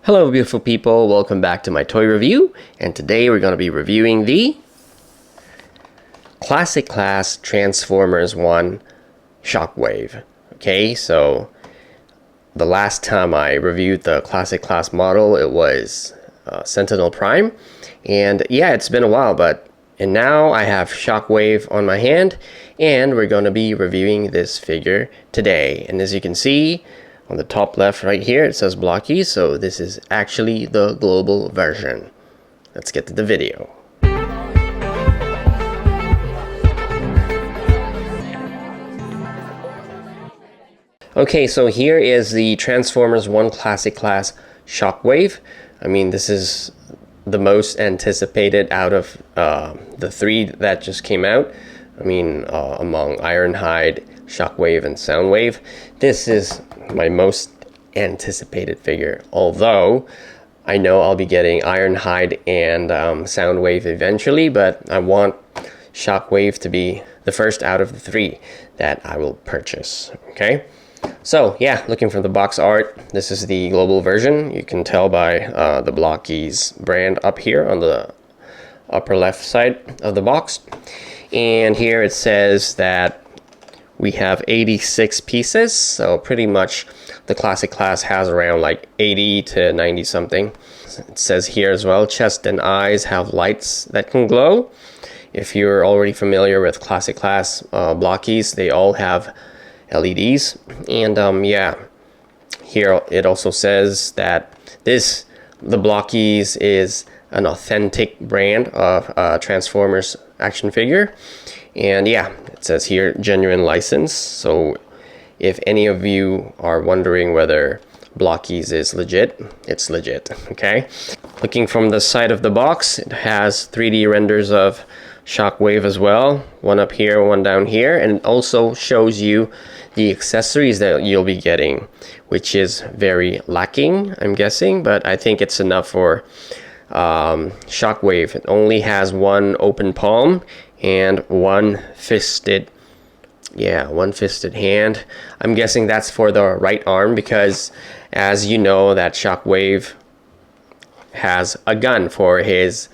Hello beautiful people, welcome back to my toy review, and today we're going to be reviewing the Classic Class Transformers 1 Shockwave. Okay, so the last time I reviewed the Classic Class model, it was Sentinel Prime, and yeah, it's been a while, and now I have Shockwave on my hand, and we're going to be reviewing this figure today. And as you can see, on the top left right here, it says Blokees, so this is actually the global version. Let's get to the video. Okay, so here is the Transformers 1 Classic Class Shockwave. I mean, this is the most anticipated out of the three that just came out. I mean, among Ironhide, Shockwave, and Soundwave, this is my most anticipated figure. Although I know I'll be getting Ironhide and Soundwave eventually, but I want Shockwave to be the first out of the three that I will purchase. Okay, so yeah, looking for the box art, this is the global version. You can tell by the Blokees brand up here on the upper left side of the box, and here it says that we have 86 pieces, so pretty much the Classic Class has around like 80 to 90 something. It says here as well, chest and eyes have lights that can glow. If you're already familiar with Classic Class Blokees, they all have LEDs. And yeah, here it also says that the Blokees is an authentic brand of Transformers action figure. And yeah, it says here genuine license. So if any of you are wondering whether Blokees is legit, it's legit. Okay, looking from the side of the box, it has 3D renders of Shockwave as well, one up here, one down here, and it also shows you the accessories that you'll be getting, which is very lacking, I'm guessing, but I think it's enough for Shockwave. It only has one open palm and one fisted hand. I'm guessing that's for the right arm, because as you know, that Shockwave has a gun for his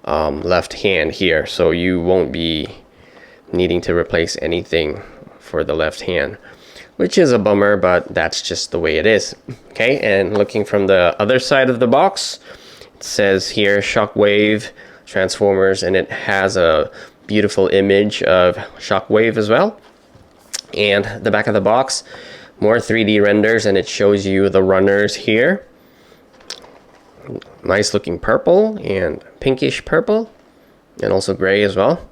left hand here, so you won't be needing to replace anything for the left hand, which is a bummer, but that's just the way it is. Okay, and looking from the other side of the box, it says here Shockwave Transformers, and it has a beautiful image of Shockwave as well. And the back of the box, more 3D renders, and it shows you the runners here. Nice looking purple and pinkish purple, and also gray as well.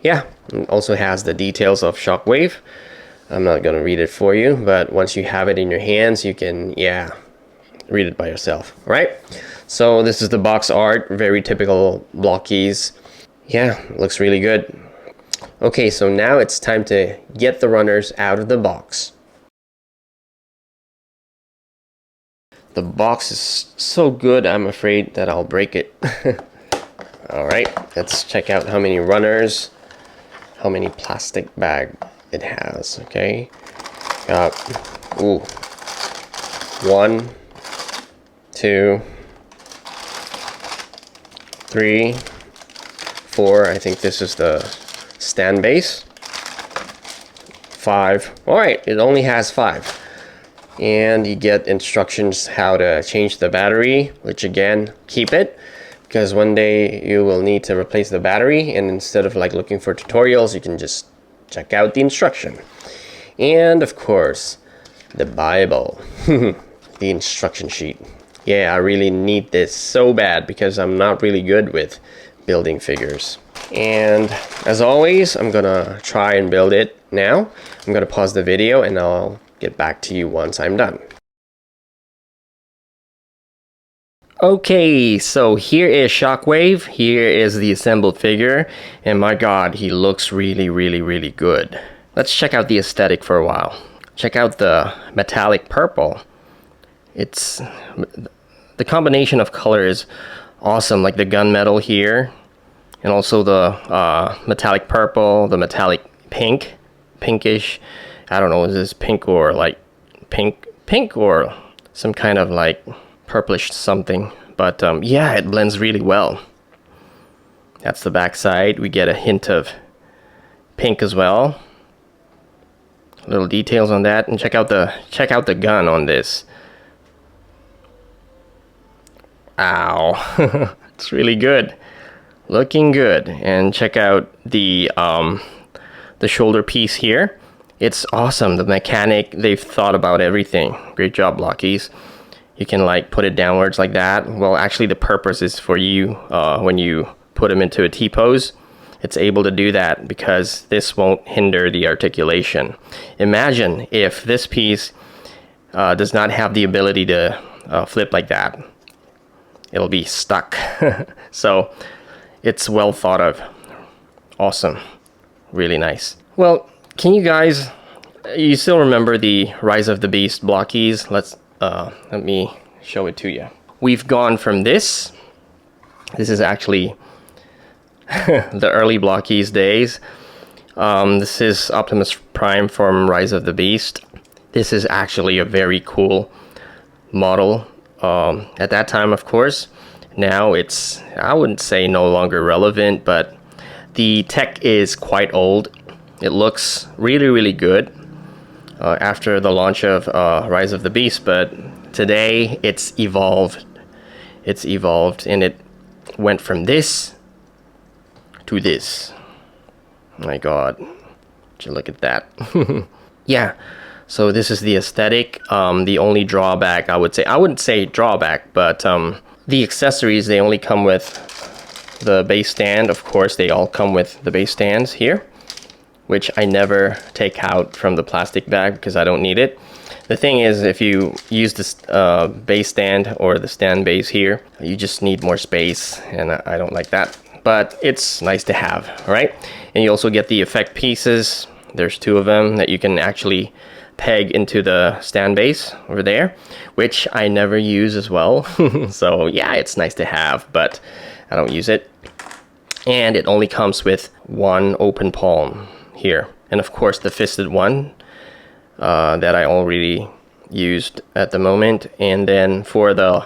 Yeah, it also has the details of Shockwave. I'm not going to read it for you, but once you have it in your hands, you can, yeah, read it by yourself. All right, so this is the box art, very typical Blokees. Yeah, looks really good. Okay, so now it's time to get the runners out of the box. The box is so good, I'm afraid that I'll break it. Alright, let's check out how many runners, how many plastic bag it has. Okay, got 1, 2, 3, 4. I think this is the stand base. 5. Alright, it only has 5. And you get instructions how to change the battery, which again, keep it, because one day you will need to replace the battery, and instead of like looking for tutorials, you can just check out the instruction. And of course, the Bible, the instruction sheet. Yeah, I really need this so bad because I'm not really good with building figures. And as always, I'm gonna try and build it now. I'm gonna pause the video and I'll get back to you once I'm done. Okay, so here is Shockwave. Here is the assembled figure, and my god, he looks really good. Let's check out the aesthetic for a while. Check out the metallic purple. It's the combination of color is awesome, like the gunmetal here, and also the metallic purple, the metallic pinkish. I don't know, is this pink or like pink or some kind of like purplish something, but yeah, it blends really well. That's the back side. We get a hint of pink as well. Little details on that, and check out the gun on this. Ow. It's really good, looking good. And check out the shoulder piece here. It's awesome. The mechanic, they've thought about everything. Great job, Blokees. You can like put it downwards like that. Well, actually the purpose is for you when you put them into a T-pose, it's able to do that because this won't hinder the articulation. Imagine if this piece does not have the ability to flip like that. It'll be stuck. So it's well thought of. Awesome. Really nice. Well, can you still remember the Rise of the Beast Blokees? Let me show it to you. We've gone from this. This is actually the early Blokees days. This is Optimus Prime from Rise of the Beast. This is actually a very cool model. At that time, of course. Now it's, I wouldn't say no longer relevant, but the tech is quite old. It looks really, really good after the launch of Rise of the Beast, but today it's evolved. It's evolved, and it went from this to this. My God, would you look at that? Yeah, so this is the aesthetic. The only drawback, I wouldn't say drawback, but the accessories, they only come with the base stand. Of course, they all come with the base stands here, which I never take out from the plastic bag because I don't need it. The thing is, if you use this base stand or the stand base here, you just need more space, and I don't like that. But it's nice to have, right? And you also get the effect pieces. There's 2 of them that you can actually peg into the stand base over there, which I never use as well. So yeah, it's nice to have, but I don't use it. And it only comes with 1 open palm here, and of course the fisted one that I already used at the moment. And then for the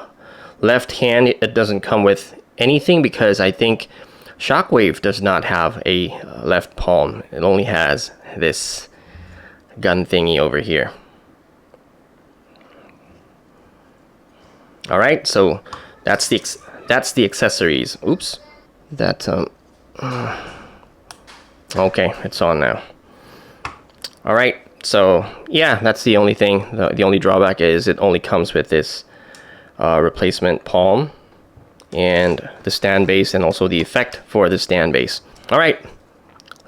left hand, it doesn't come with anything because I think Shockwave does not have a left palm. It only has this gun thingy over here. All right, so that's the accessories. Oops, that okay, it's on now. All right, so yeah, that's the only thing. The only drawback is it only comes with this replacement palm and the stand base, and also the effect for the stand base. All right,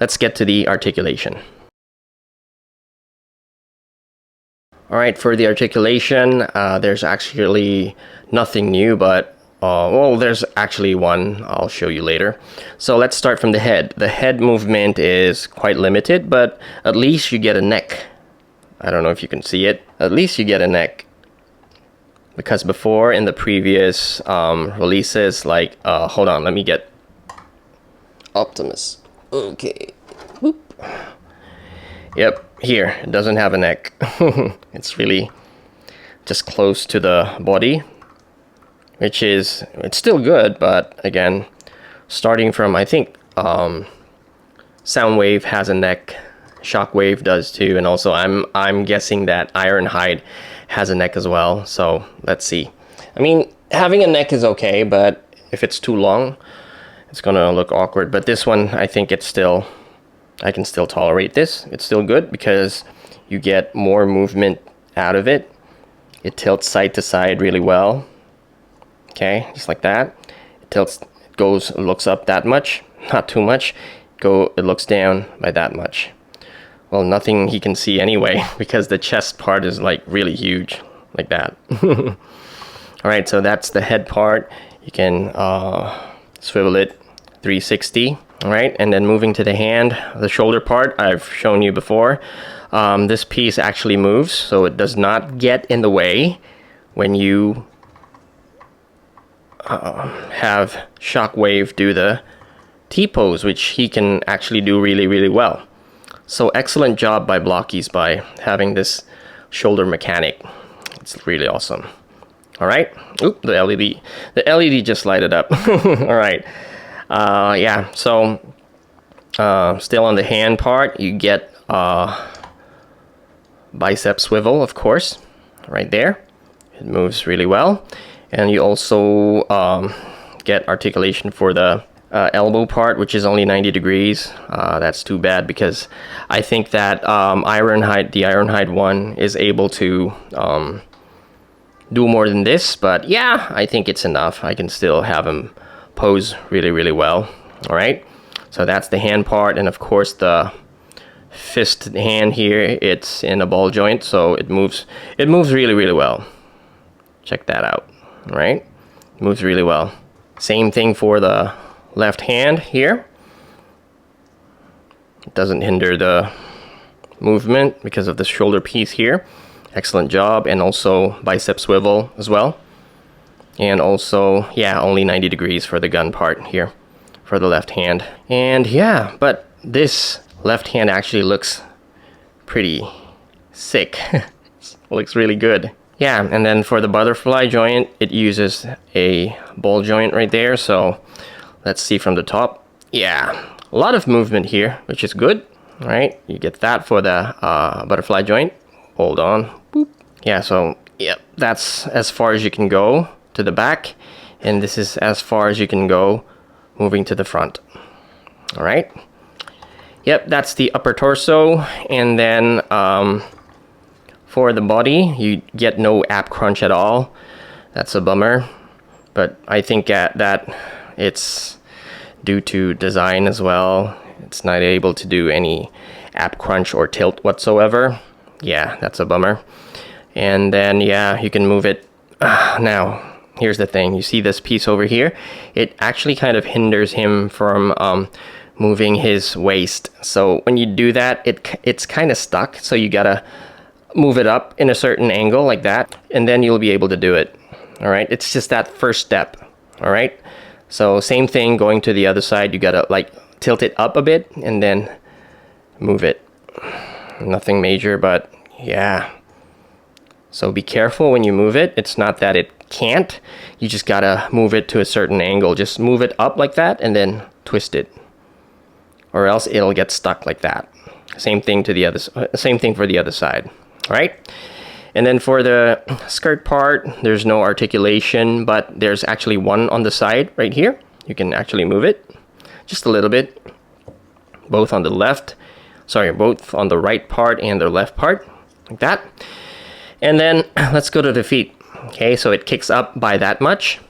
let's get to the articulation. All right, for the articulation, there's actually nothing new, but well, there's actually one I'll show you later. So let's start from the head. The head movement is quite limited, but at least you get a neck. I don't know if you can see it. At least you get a neck. Because before, in the previous releases, like, hold on, let me get Optimus. Okay. Whoop. Yep, here, it doesn't have a neck. It's really just close to the body, which is, it's still good, but again, starting from, I think, Soundwave has a neck, Shockwave does too, and also I'm guessing that Ironhide has a neck as well, so let's see. I mean, having a neck is okay, but if it's too long, it's gonna look awkward. But this one, I think it's still, I can still tolerate this. It's still good because you get more movement out of it. It tilts side to side really well. Okay, just like that. It tilts, it goes, looks up that much, not too much. It looks down by that much. Well, nothing he can see anyway, because the chest part is like really huge, like that. All right, so that's the head part. You can swivel it 360. All right, and then moving to the hand, the shoulder part, I've shown you before. This piece actually moves, so it does not get in the way when you have Shockwave do the T-pose, which he can actually do really, really well. So excellent job by Blokees by having this shoulder mechanic. It's really awesome. All right. Oop, the LED just lighted up. All right. Yeah. So still on the hand part, you get bicep swivel, of course, right there. It moves really well, and you also get articulation for the elbow part, which is only 90 degrees. That's too bad, because I think that the Ironhide one is able to do more than this, but yeah, I think it's enough. I can still have him pose really, really well. All right, so that's the hand part, and of course the fist hand here, it's in a ball joint, so it moves really, really well. Check that out. All right, it moves really well. Same thing for the left hand here. It doesn't hinder the movement because of the shoulder piece here. Excellent job. And also bicep swivel as well. And also, yeah, only 90 degrees for the gun part here for the left hand. And yeah, but this left hand actually looks pretty sick. Looks really good. Yeah, and then for the butterfly joint, it uses a ball joint right there. So let's see from the top. Yeah, a lot of movement here, which is good. All right, you get that for the butterfly joint. Hold on. Boop. Yeah, so yeah, that's as far as you can go to the back, and this is as far as you can go moving to the front. All right. Yep, that's the upper torso, and then for the body, you get no ab crunch at all. That's a bummer, but I think that it's due to design as well. It's not able to do any ab crunch or tilt whatsoever. Yeah, that's a bummer. And then yeah, you can move it. Now, here's the thing. You see this piece over here? It actually kind of hinders him from moving his waist. So when you do that, it's kind of stuck. So you gotta move it up in a certain angle like that, and then you'll be able to do it. All right, it's just that first step. All right, so same thing going to the other side. You gotta like tilt it up a bit and then move it. Nothing major, but yeah. So be careful when you move it. It's not that it can't, you just gotta move it to a certain angle. Just move it up like that and then twist it, or else it'll get stuck like that. Same thing to the other, same thing for the other side. All right, and then for the skirt part, there's no articulation, but there's actually one on the side right here. You can actually move it just a little bit, both on the both on the right part and the left part, like that. And then let's go to the feet. Okay, so it kicks up by that much.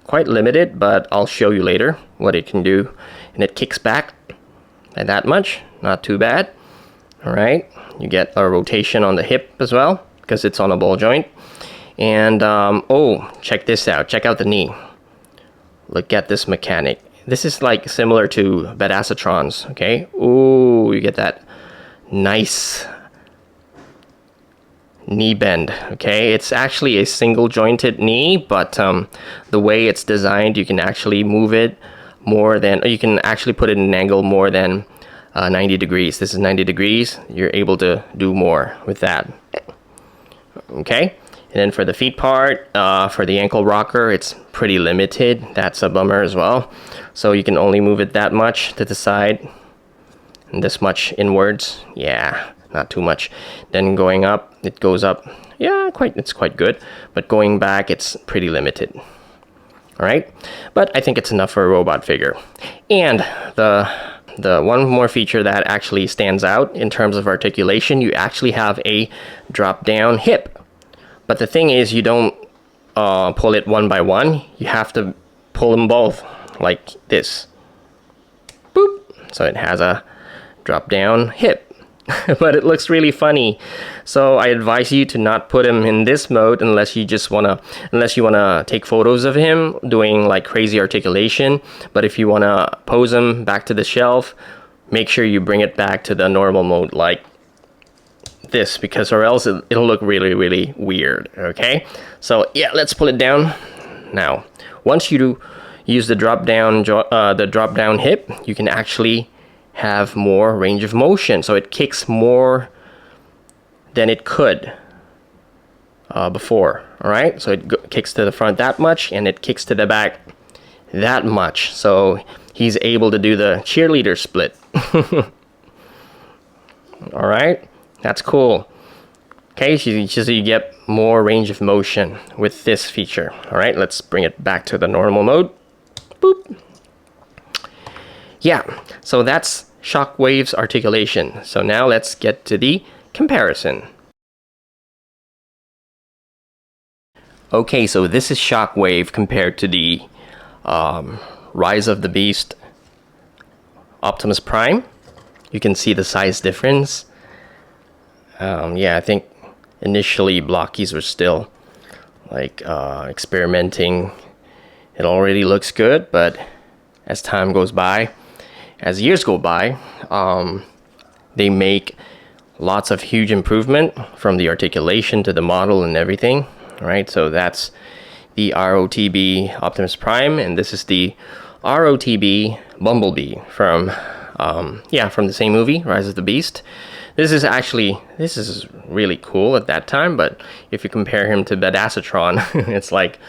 Quite limited, but I'll show you later what it can do. And it kicks back by that much, not too bad. All right, you get a rotation on the hip as well because it's on a ball joint. And oh, check this out. Check out the knee. Look at this mechanic. This is like similar to Badasatrons. Okay. Ooh, you get that nice knee bend. Okay, it's actually a single jointed knee, but the way it's designed, you can actually move it more than, or you can actually put it in an angle more than 90 degrees. This is 90 degrees. You're able to do more with that. Okay, and then for the feet part, for the ankle rocker, it's pretty limited. That's a bummer as well. So you can only move it that much to the side and this much inwards. Yeah, not too much. Then going up, it goes up. Yeah, it's quite good. But going back, it's pretty limited. All right, but I think it's enough for a robot figure. And the one more feature that actually stands out in terms of articulation, you actually have a drop down hip. But the thing is, you don't pull it one by one. You have to pull them both like this. Boop. So it has a drop down hip. But it looks really funny. So I advise you to not put him in this mode unless you wanna take photos of him doing like crazy articulation. But if you wanna pose him back to the shelf, make sure you bring it back to the normal mode like this, because or else it'll look really, really weird. Okay, so yeah, let's pull it down. Now, once you use the drop down hip, you can actually have more range of motion, so it kicks more than it could before. All right, so it kicks to the front that much, and it kicks to the back that much. So he's able to do the cheerleader split. All right, that's cool. Okay, so you get more range of motion with this feature. All right, let's bring it back to the normal mode. Boop. Yeah, so that's Shockwave's articulation. So now let's get to the comparison. Okay, so this is Shockwave compared to the Rise of the Beast Optimus Prime. You can see the size difference. Yeah, I think initially Blokees were still like experimenting. It already looks good, but as time goes by, as years go by, they make lots of huge improvement from the articulation to the model and everything. Right, so that's the ROTB Optimus Prime, and this is the ROTB Bumblebee from from the same movie, Rise of the Beast. This is really cool at that time, but if you compare him to Bedazzatron, it's like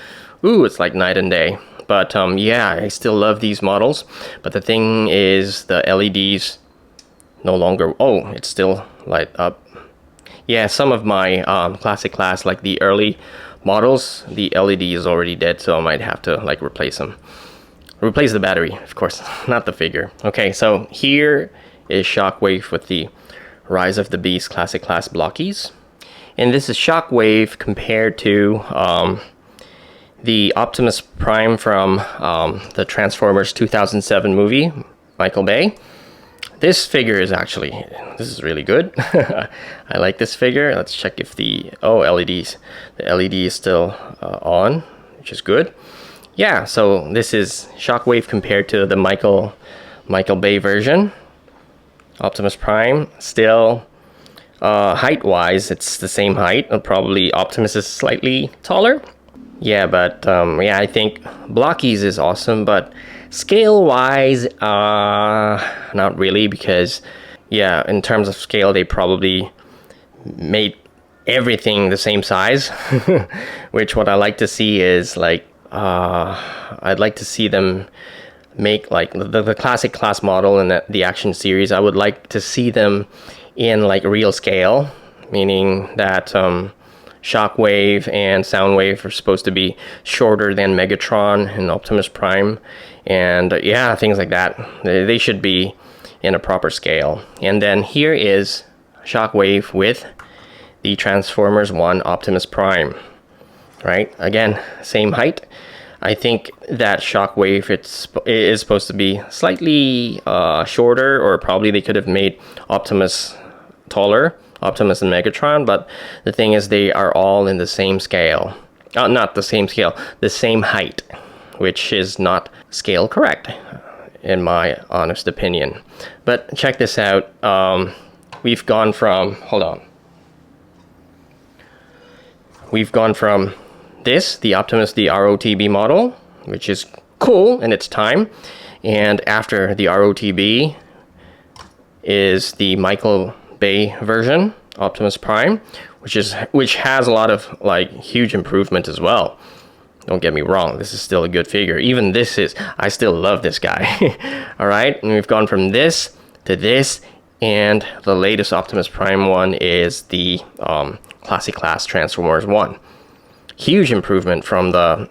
night and day. But yeah, I still love these models. But the thing is, the LEDs no longer. Oh, it's still light up. Yeah, some of my classic class, like the early models, the LED is already dead, so I might have to like replace them. Replace the battery, of course, not the figure. Okay, so here is Shockwave with the Rise of the Beast classic class Blokees. And this is Shockwave compared to the Optimus Prime from the Transformers 2007 movie, Michael Bay. This figure is this is really good. I like this figure. Let's check if the LED is still on, which is good. Yeah, so this is Shockwave compared to the Michael Bay version. Optimus Prime, still height-wise, it's the same height. Probably Optimus is slightly taller. Yeah, but yeah, I think Blokees is awesome, but scale-wise, not really, because yeah, in terms of scale, they probably made everything the same size. Which what I like to see is like, I'd like to see them make like the classic class model in the action series. I would like to see them in like real scale, meaning that Shockwave and Soundwave are supposed to be shorter than Megatron and Optimus Prime, and yeah, things like that. They should be in a proper scale. And then here is Shockwave with the Transformers 1 Optimus Prime. Right, again, same height. I think that Shockwave is supposed to be slightly shorter, or probably they could have made Optimus taller, Optimus and Megatron, but the thing is they are all in the same scale. Not the same scale, the same height, which is not scale correct, in my honest opinion. But check this out. We've gone from, hold on. We've gone from this, the Optimus, the ROTB model, which is cool in its time. And after the ROTB is the Michael Bay version, Optimus Prime, which has a lot of like huge improvement as well. Don't get me wrong, this is still a good figure. Even I still love this guy. All right, and we've gone from this to this, and the latest Optimus Prime one is the classic class Transformers 1. Huge improvement from the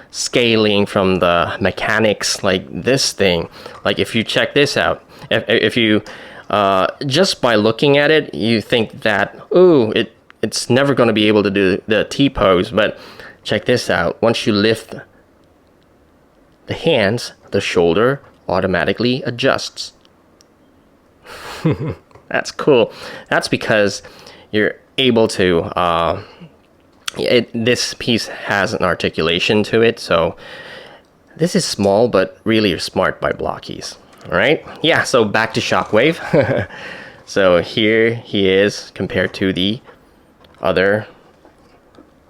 scaling, from the mechanics, like this thing. Like if you check this out, if you just by looking at it, you think that, ooh, it's never going to be able to do the T-pose, but check this out. Once you lift the hands, the shoulder automatically adjusts. That's cool. That's because you're able to, this piece has an articulation to it, so this is small but really smart by Blokees. All right, yeah, so back to Shockwave. So here he is compared to the other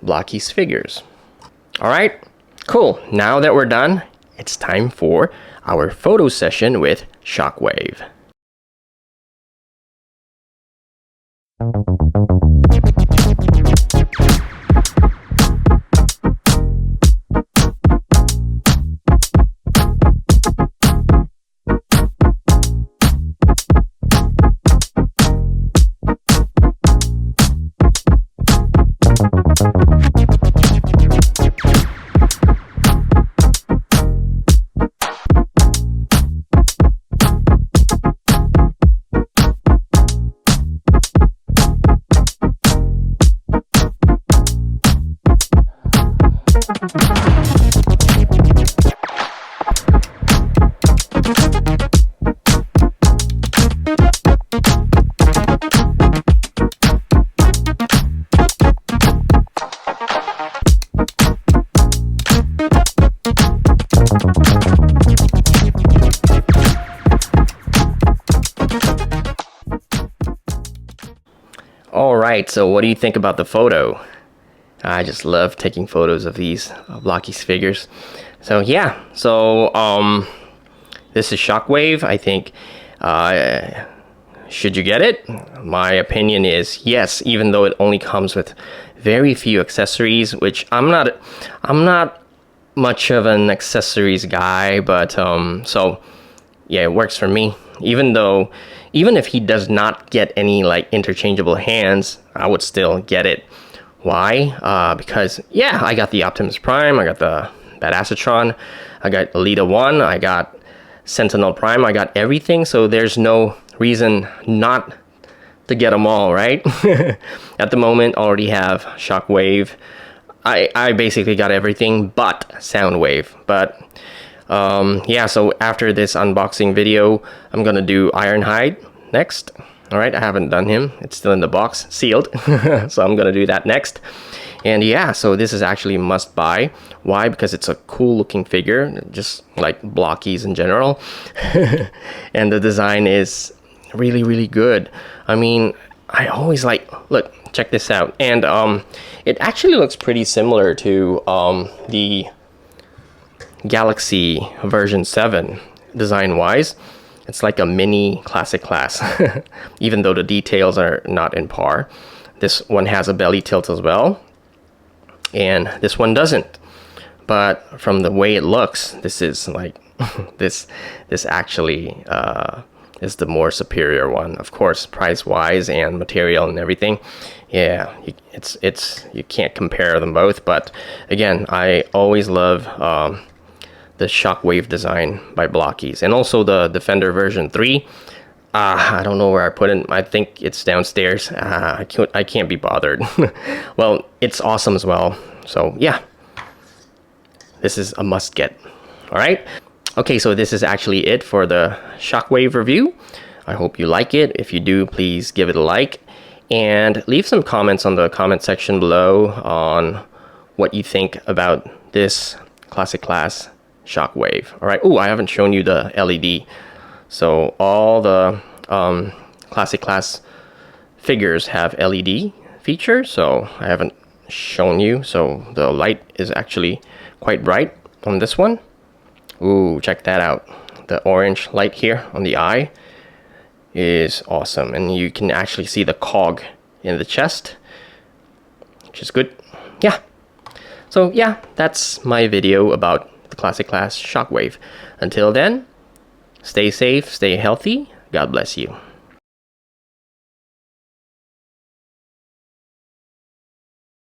Blokees figures. All right, cool. Now that we're done, it's time for our photo session with Shockwave. Alright, so what do you think about the photo? I just love taking photos of these Blokees figures. So yeah, so this is Shockwave. I think should you get it? My opinion is yes, even though it only comes with very few accessories, which I'm not much of an accessories guy, but so yeah, it works for me. Even if he does not get any like interchangeable hands, I would still get it. Why? Because yeah, I got the Optimus Prime, I got the Badassatron, I got Elita 1, I got Sentinel Prime, I got everything, so there's no reason not to get them all, right? At the moment, already have Shockwave. I basically got everything but Soundwave. But yeah, so after this unboxing video, I'm gonna do Ironhide next. All right, I haven't done him. It's still in the box, sealed. So I'm gonna do that next. And yeah, so this is actually a must buy. Why? Because it's a cool looking figure, just like Blokees in general. And the design is really, really good. I mean, I always like, look, check this out. And it actually looks pretty similar to the Galaxy version 7 design wise. It's like a mini classic class, even though the details are not in par. This one has a belly tilt as well, and this one doesn't. But from the way it looks, this is like this actually is the more superior one, of course, price wise and material and everything. Yeah, it's you can't compare them both. But again, I always love the Shockwave design by Blokees, and also the Defender version 3. I don't know where I put it. I think it's downstairs. I can't be bothered. Well, it's awesome as well. So yeah, this is a must get. All right. Okay, so this is actually it for the Shockwave review. I hope you like it. If you do, please give it a like and leave some comments on the comment section below on what you think about this classic class Shockwave. All right. Oh, I haven't shown you the LED. So all the classic class figures have LED features. So I haven't shown you. So the light is actually quite bright on this one. Ooh, check that out. The orange light here on the eye is awesome. And you can actually see the cog in the chest, which is good. Yeah. So yeah, that's my video about the classic class Shockwave. Until then, stay safe, stay healthy. God bless you.